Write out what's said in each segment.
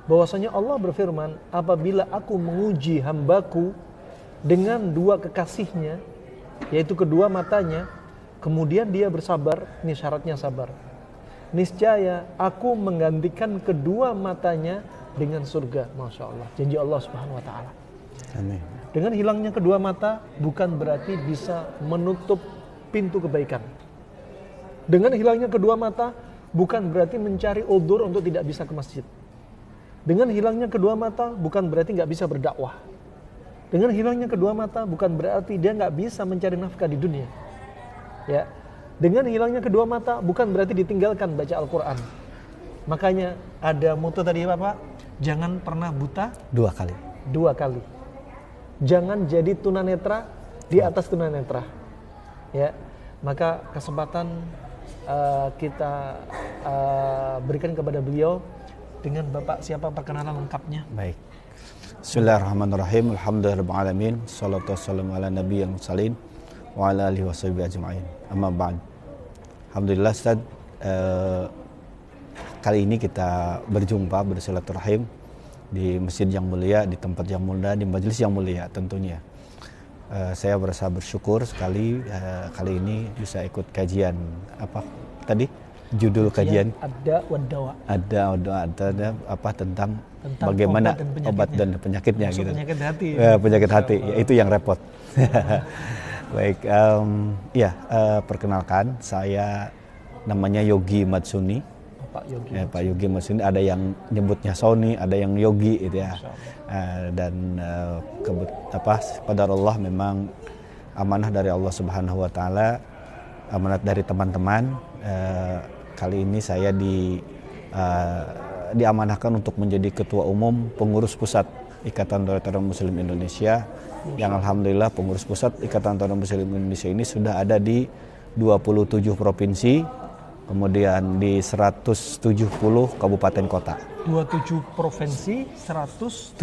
bahwasanya Allah berfirman, apabila aku menguji hambaku dengan dua kekasihnya, yaitu kedua matanya, kemudian dia bersabar, ini syaratnya sabar, niscaya aku menggantikan kedua matanya dengan surga. Masya Allah, janji Allah Subhanahu wa ta'ala. Amin. Dengan hilangnya kedua mata bukan berarti bisa menutup pintu kebaikan. Dengan hilangnya kedua mata bukan berarti mencari udzur untuk tidak bisa ke masjid. Dengan hilangnya kedua mata bukan berarti nggak bisa berdakwah. Dengan hilangnya kedua mata bukan berarti dia nggak bisa mencari nafkah di dunia. Ya, dengan hilangnya kedua mata bukan berarti ditinggalkan baca Al-Quran. Makanya ada motto tadi Bapak, jangan pernah buta dua kali. Jangan jadi tunanetra di atas tunanetra. Ya, maka kesempatan kita berikan kepada beliau dengan Bapak siapa perkenalan lengkapnya. Baik. Bismillahirrahmanirrahim. Alhamdulillahirrahmanirrahim. Salatu wassalamu ala nabiyyil mursalin wa ala alihi washabihi ajma'in. Amma ba'd. Alhamdulillah Ustaz, kali ini kita berjumpa bersilaturahim di masjid yang mulia, di tempat yang mulia, di majelis yang mulia tentunya. Saya merasa bersyukur sekali kali ini bisa ikut kajian apa tadi judul kajian ada tentang bagaimana obat dan penyakitnya gitu. Penyakit hati ya, itu yang repot. Baik, perkenalkan saya namanya Yogi Matsuni. Pak Yogi Matsuni, ada yang nyebutnya Sony, ada yang Yogi gitu ya. Pada Allah memang amanah dari Allah Subhanahu wa taala, amanat dari teman-teman. Kali ini saya diamanahkan untuk menjadi ketua umum pengurus pusat Ikatan Dokter Muslim Indonesia, yang alhamdulillah pengurus pusat Ikatan Dokter Muslim Indonesia ini sudah ada di 27 provinsi. Kemudian di 170 kabupaten kota. 27 provinsi, 170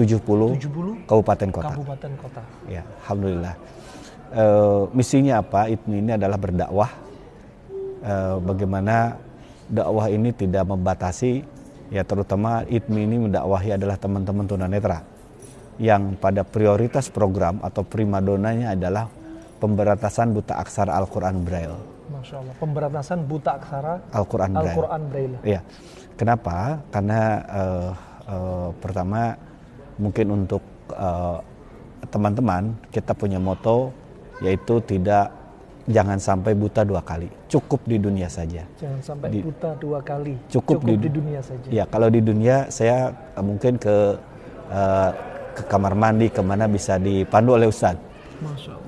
kabupaten kota. Ya, alhamdulillah. Misinya apa? Ini adalah berdakwah. Bagaimana dakwah ini tidak membatasi, ya terutama ITMI ini mendakwahi adalah teman-teman tunanetra yang pada prioritas program atau primadonanya adalah pemberantasan buta aksara Al-Quran Braille. Masya Allah, pemberantasan buta aksara Al-Quran Braille. Ya, kenapa? Karena pertama mungkin untuk teman-teman kita punya moto, yaitu jangan sampai buta dua kali, cukup di dunia saja. Jangan sampai buta dua kali, cukup di dunia saja. Ya, kalau di dunia saya mungkin ke kamar mandi kemana bisa dipandu oleh Ustadz.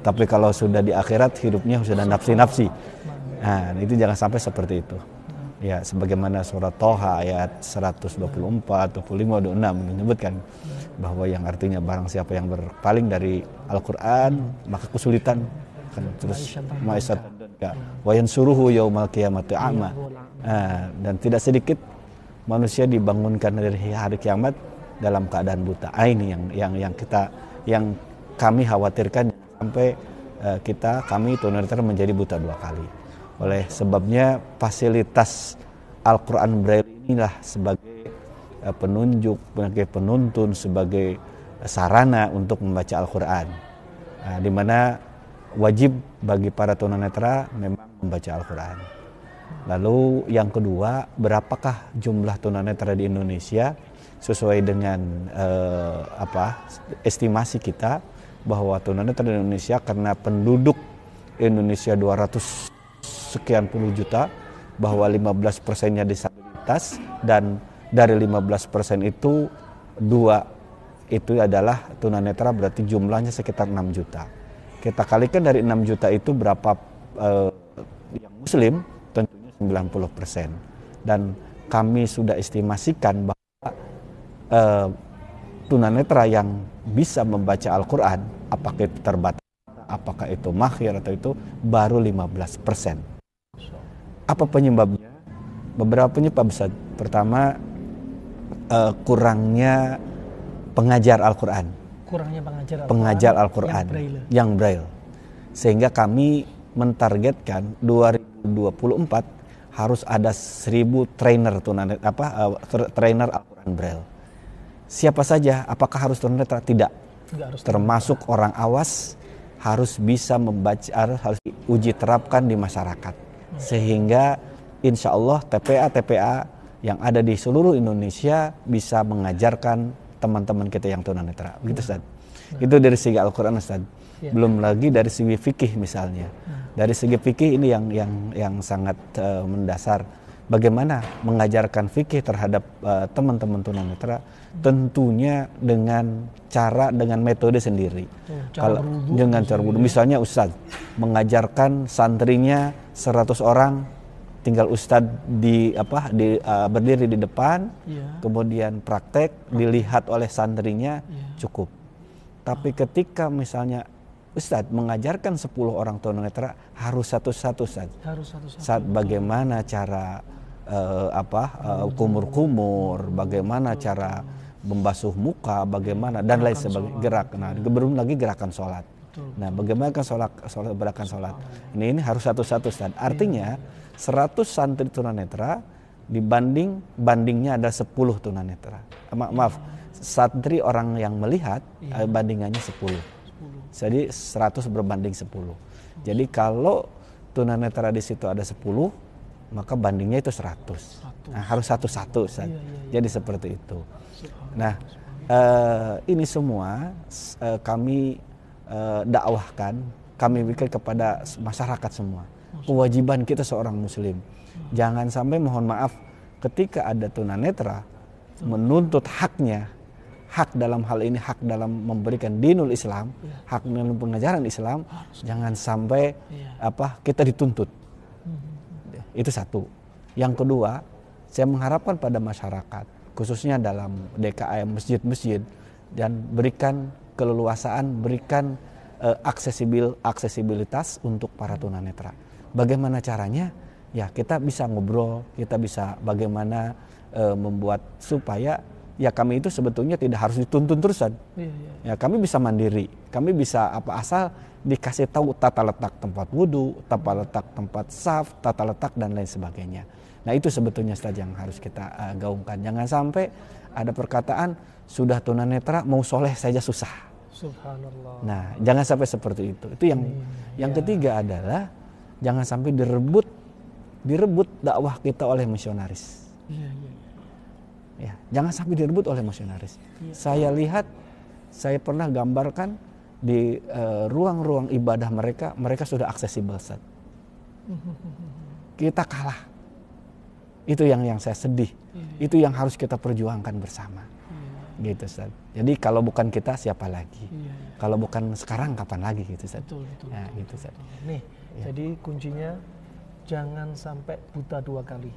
Tapi kalau sudah di akhirat hidupnya sudah nafsi-nafsi. Nah, itu jangan sampai seperti itu. Ya, sebagaimana surat Toha ayat 124, 25, 26 menyebutkan bahwa yang artinya barang siapa yang berpaling dari Al-Quran maka kesulitan kan, terus ma'isyat wa yansuruhu yaumal qiyamati a'ma. Dan tidak sedikit manusia dibangunkan dari hari kiamat dalam keadaan buta. Ini yang kami khawatirkan sampai kami tunanetra menjadi buta dua kali. Oleh sebabnya fasilitas Al-Quran Braille inilah sebagai penunjuk, sebagai penuntun, sebagai sarana untuk membaca Al-Quran, di mana wajib bagi para tunanetra memang membaca Al-Quran. Lalu yang kedua, berapakah jumlah tunanetra di Indonesia? Sesuai dengan estimasi kita bahwa tunanetra di Indonesia, karena penduduk Indonesia 200 sekian puluh juta, bahwa 15%-nya disabilitas, dan dari 15% itu 2 itu adalah tunanetra, berarti jumlahnya sekitar 6 juta. Kita kalikan dari 6 juta itu berapa yang muslim, tentunya 90%. Dan kami sudah estimasikan bahwa tunanetra yang bisa membaca Al-Quran, apakah itu terbatas, apakah itu mahir atau itu, baru 15%. Apa penyebabnya? Beberapa penyebab besar. Pertama, kurangnya pengajar Al-Quran. Pengajar Al-Quran yang Braille. Sehingga kami mentargetkan 2024 harus ada 1000 trainer trainer Al-Quran Braille. siapa saja, apakah harus tunanetra? Tidak. Harus termasuk orang awas harus bisa membaca, harus uji terapkan di masyarakat. Sehingga insya Allah TPA yang ada di seluruh Indonesia bisa mengajarkan teman-teman kita yang tunanetra. Begitu Ustaz. Itu dari segi Al-Quran Ustaz. Belum lagi dari segi fikih misalnya. Dari segi fikih ini yang sangat mendasar. Bagaimana mengajarkan fikih terhadap teman-teman tunanetra, tentunya dengan metode sendiri. Kalau dengan cara wudu, misalnya Ustaz mengajarkan santrinya 100 orang, tinggal Ustaz berdiri di depan, kemudian praktek dilihat oleh santrinya, cukup. Tapi ketika misalnya Ustadz mengajarkan 10 orang tunanetra harus satu-satu Ustadz. Saat bagaimana cara kumur-kumur, bagaimana cara membasuh muka, bagaimana dan lain sebagainya, gerak. Nah, belum lagi gerakan sholat. Nah, bagaimana gerakan sholat. Ini harus satu-satu Ustadz. Artinya 100 santri tunanetra bandingnya ada 10 tunanetra. Maaf, santri orang yang melihat bandingannya 10. Jadi 100 berbanding 10. Jadi kalau tunanetra di situ ada 10, maka bandingnya itu 100. Nah, harus satu-satu. Jadi seperti itu. Nah, ini semua kami dakwahkan, kami berikan kepada masyarakat semua. Kewajiban kita seorang muslim. Jangan sampai, mohon maaf, ketika ada tunanetra menuntut haknya, hak dalam hal ini, hak dalam memberikan dinul Islam, hak dalam pengajaran Islam, jangan sampai kita dituntut. Itu satu. Yang kedua, saya mengharapkan pada masyarakat, khususnya dalam DKM masjid-masjid, dan berikan keleluasaan, berikan aksesibilitas untuk para tunanetra. Bagaimana caranya? Ya, kita bisa ngobrol, kita bisa bagaimana membuat supaya kami itu sebetulnya tidak harus dituntun terusan. Ya, kami bisa mandiri, kami bisa asal dikasih tahu tata letak tempat wudhu, tata letak tempat saf, tata letak dan lain sebagainya. Nah, itu sebetulnya Ustaz yang harus kita gaungkan. Jangan sampai ada perkataan sudah tunanetra mau soleh saja susah. Subhanallah. Nah, jangan sampai seperti itu. Itu yang ketiga adalah jangan sampai direbut dakwah kita oleh misionaris. Ya, jangan sampai direbut oleh misionaris. Saya lihat, saya pernah gambarkan di ruang-ruang ibadah mereka sudah aksesibel, Ustaz. Kita kalah. Itu yang saya sedih. Itu yang harus kita perjuangkan bersama. Gitu, Ustaz. Jadi kalau bukan kita, siapa lagi? Kalau bukan sekarang, kapan lagi gitu, Ustaz? Betul. Gitu, Ustaz. Nih, jadi kuncinya jangan sampai buta 2 kali.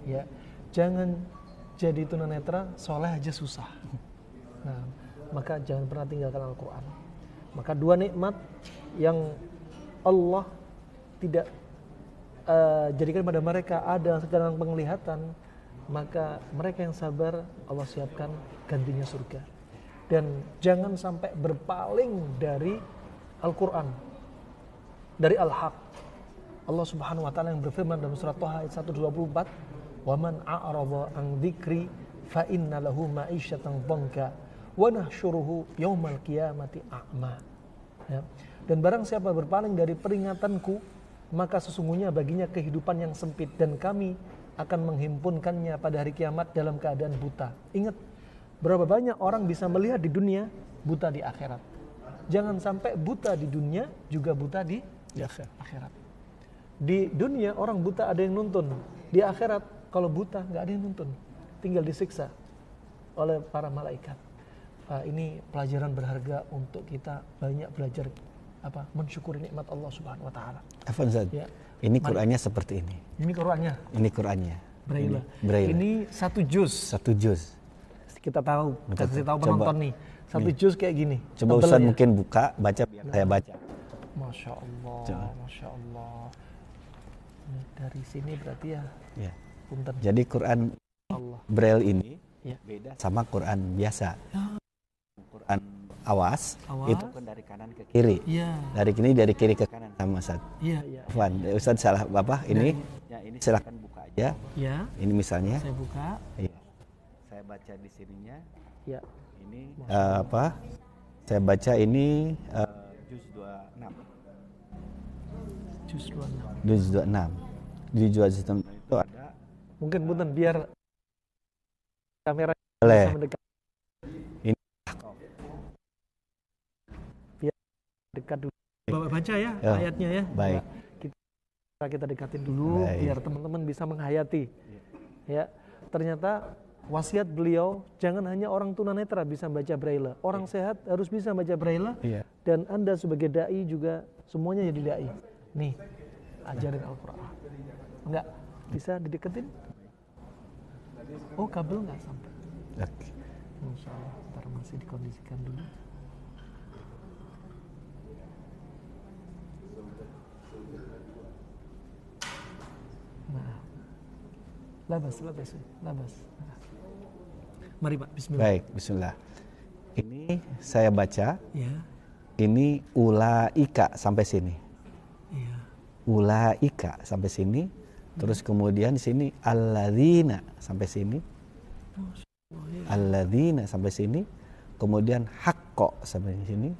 Ya, jangan jadi tunanetra soleh aja susah. Nah, maka jangan pernah tinggalkan Al-Quran. Maka 2 nikmat yang Allah tidak jadikan pada mereka ada sekarang penglihatan, maka mereka yang sabar Allah siapkan gantinya surga. Dan jangan sampai berpaling dari Al-Quran, dari Al-Haq. Allah Subhanahu wa taala yang berfirman dalam surat Thaha ayat 124, "Waman a'rada an dzikri fa inna lahu ma'isyatan dhanka wa nahsyuruhu yaumal qiyamati a'ma." Ya. Dan barang siapa berpaling dari peringatanku, maka sesungguhnya baginya kehidupan yang sempit dan kami akan menghimpunkannya pada hari kiamat dalam keadaan buta. Ingat, berapa banyak orang bisa melihat di dunia, buta di akhirat. Jangan sampai buta di dunia juga buta di akhirat. Di dunia orang buta ada yang nuntun, di akhirat kalau buta nggak ada yang nuntun, tinggal disiksa oleh para malaikat. Ini pelajaran berharga untuk kita banyak belajar mensyukuri nikmat Allah Subhanahu wa taala. Afwan Ustaz. Ya. Ini Qur'annya seperti ini. Ini Qur'annya. Ini Qur'annya. Braille. Ini 1 juz. 1 juz. Kita tahu, kasih tahu penonton nih. 1 juz kayak gini. Coba Ustaz mungkin buka, baca biar saya baca. Masya Allah. Coba. Masya Allah. Ini dari sini berarti ya. Punten. Jadi Quran Braille ini beda sama Quran biasa. Quran awas itu kan dari kanan ke kiri. Dari kiri ke kanan sama Ustaz. Afwan, Ustaz salah Bapak ini. Ini silakan buka aja. Ini misalnya. Saya buka. Saya baca di sininya. Ya. Ini Saya baca ini juz 26. Juz 26. Juz 26. Di juz 26 itu ada. Mungkin punten biar kamera boleh. bisa mendekat. Ini biar dekat dulu. Bapak baca ya ayatnya ya. Baik. Kita dekatin dulu biar teman-teman bisa menghayati. Ya, ternyata wasiat beliau jangan hanya orang tunanetra bisa baca braille, orang sehat harus bisa baca braille. Dan Anda sebagai dai juga semuanya jadi dai. Nih, ajarin Al-Qur'an. Enggak bisa dideketin? Oh, kabel enggak sampai. Oke. Masya Allah, ntar masih dikondisikan dulu. Nah, labas. Nah. Mari Pak, bismillah. Baik, bismillah. Ini saya baca. Ya. Ini ulaika sampai sini. Iya. Ulaika sampai sini. Terus kemudian di sini alladzina sampai sini. Alladzina sampai sini. Kemudian haqqo sampai sini.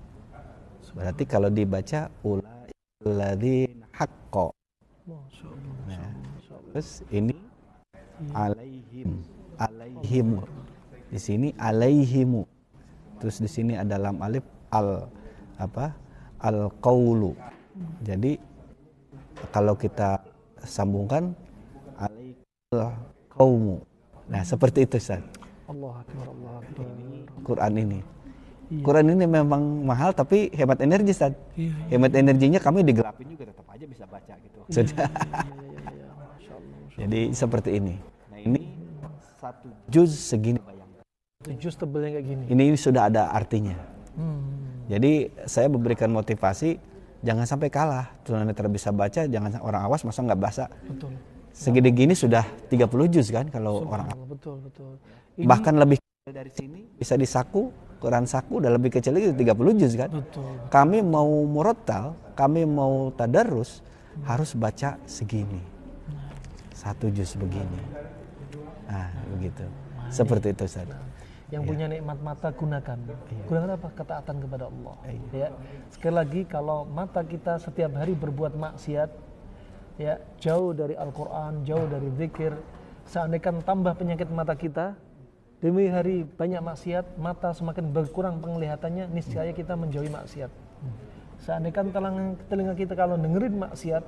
Berarti kalau dibaca alladzina haqqo. Nah, terus ini alaihimu. Di sini alaihimu. Terus di sini ada lam alif al-qaulu. Jadi kalau kita sambungkan alaikal qaumu. Nah, seperti itu Ustaz. Allah Akbar. Quran ini. Quran ini memang mahal tapi hemat energi Ustaz. Hemat energinya kami digelapin juga tetap aja bisa baca gitu. Jadi seperti ini. Nah, ini satu juz segini bayangkan. Satu juz tebelnya kayak gini. Ini sudah ada artinya. Jadi saya memberikan motivasi jangan sampai kalah. Tunanetra bisa baca, jangan orang awas masa nggak baca. Betul. Segini gini sudah 30 juz kan kalau orang. Betul. Bahkan lebih kecil dari sini bisa disaku, Quran saku udah lebih kecil lagi 30 juz kan. Betul. Kami mau murattal, kami mau tadarrus harus baca segini. Satu juz begini. Nah, begitu. Seperti itu Ustaz. Yang punya nikmat mata gunakan. Gunakan apa? Ketaatan kepada Allah. Ya. Sekali lagi kalau mata kita setiap hari berbuat maksiat, ya, jauh dari Al-Qur'an, jauh dari zikir, seandainya tambah penyakit mata kita, demi hari banyak maksiat, mata semakin berkurang penglihatannya, niscaya kita menjauhi maksiat. Seandainya telinga kita kalau dengerin maksiat,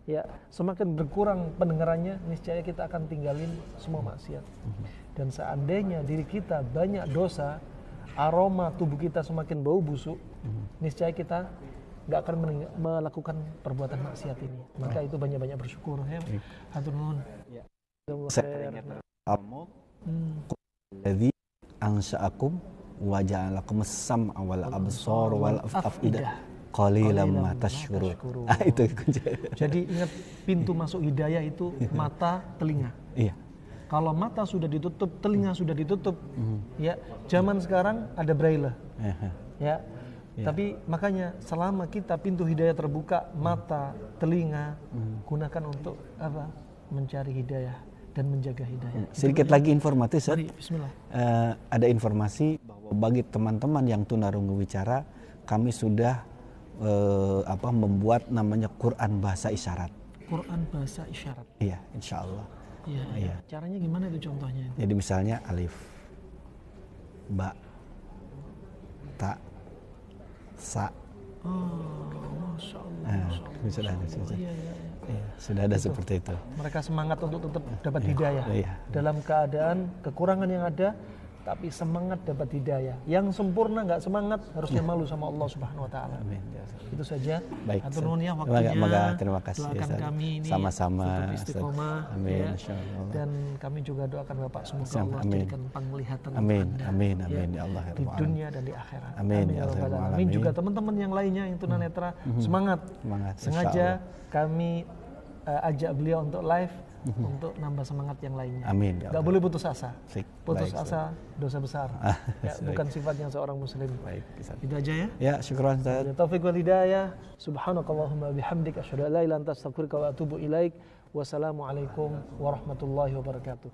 ya, semakin berkurang pendengarannya, niscaya kita akan tinggalin semua maksiat. Dan seandainya diri kita banyak dosa, aroma tubuh kita semakin bau busuk, niscaya kita nggak akan melakukan perbuatan maksiat ini. Maka itu banyak-banyak bersyukur. Hatur nuhun. Saya ingat al-mulk alladzi ansha'akum wa ja'alakum as-sam'a wal absar wal af'idah qalilan ma tashkurun. Itu kunci. Jadi ingat pintu masuk hidayah itu mata, telinga. Iya. Kalau mata sudah ditutup, telinga sudah ditutup, ya. Zaman sekarang ada braille, ya. Tapi makanya selama kita pintu hidayah terbuka, mata, telinga, gunakan untuk apa? Mencari hidayah dan menjaga hidayah. Sedikit lagi informatif, Mari, bismillah. Ada informasi bahwa bagi teman-teman yang tunarungu wicara, kami sudah membuat namanya Quran bahasa isyarat. Quran bahasa isyarat. Iya, insya Allah. Iya. Caranya gimana itu contohnya? Jadi misalnya alif, ba, ta, sa. Masya Allah. Sudah ada seperti itu. Mereka semangat untuk tetap dapat hidayah. Dalam keadaan kekurangan yang ada, tapi semangat dapat hidayah. Yang sempurna nggak semangat harusnya malu sama Allah Subhanahu Wa Taala. Itu saja. Baik. Hatur nuhun ya waktunya. Terima kasih. Doakan kami ini sama-sama. tetap istiqomah. Amin. Ya. Insyaallah. Dan kami juga doakan Bapak semoga Allah jadikan penglihatan Amin. Anda. Amin. Ya Allah. Di dunia dan di akhirat. Amin. Amin. Juga teman-teman yang lainnya yang tunanetra semangat. Sengaja kami ajak beliau untuk live. Untuk nambah semangat yang lainnya. Amin. Gak boleh putus asa. Putus baik, asa dosa besar. Bukan sifatnya seorang muslim. Baik. Itu aja ya. Ya, syukran Ustaz. Taufiq wal hidayah. Subhanakallahumma bihamdik asyhadu an la ilaha illa anta astaghfiruka wa atubu ilaik. Wassalamualaikum warahmatullahi wabarakatuh.